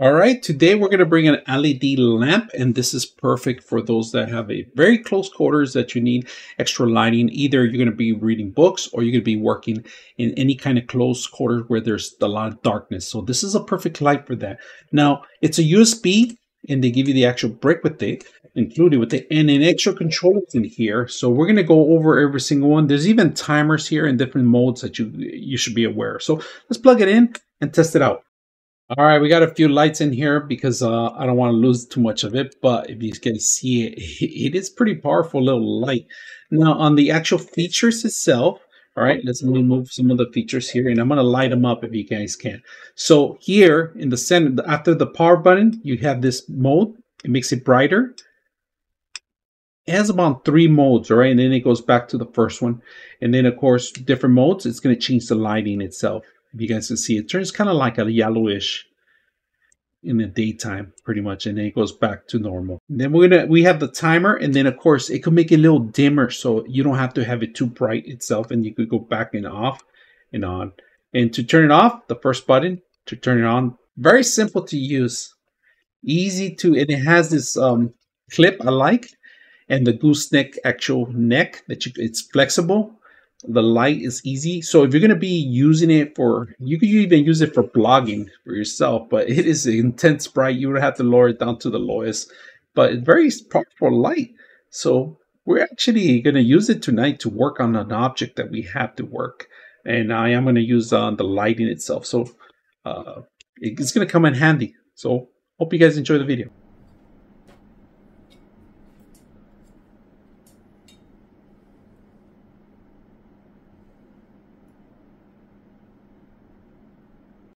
All right, today we're going to bring an LED lamp, and this is perfect for those that have a very close quarters that you need extra lighting. Either you're going to be reading books or you're going to be working in any kind of close quarters where there's a lot of darkness. So this is a perfect light for that. Now, it's a USB, and they give you the actual brick with it, included with it, and an extra controllers in here. So we're going to go over every single one. There's even timers here in different modes that you should be aware of. So let's plug it in and test it out. All right, we got a few lights in here because I don't want to lose too much of it, but if you can see it, it is pretty powerful little light. Now on the actual features itself, all right, let's remove some of the features here, and I'm going to light them up if you guys can. So here in the center, after the power button, you have this mode. It makes it brighter. It has about 3 modes, all right, and then it goes back to the first one. And then, of course, different modes, it's going to change the lighting itself. If you guys can see, it turns kind of like a yellowish in the daytime, pretty much, and then it goes back to normal. And then we have the timer, and then of course it could make it a little dimmer, so you don't have to have it too bright itself, and you could go back and off and on. And to turn it off, the first button. To turn it on, very simple to use, easy to, and it has this clip I like, and the gooseneck actual neck that it's flexible. The light is easy, so if you're going to be using it for, you could even use it for blogging for yourself, but it is an intense bright. You would have to lower it down to the lowest, but it's very powerful light. So we're actually going to use it tonight to work on an object that we have to work, and I am going to use the lighting itself, so it's going to come in handy. So hope you guys enjoy the video.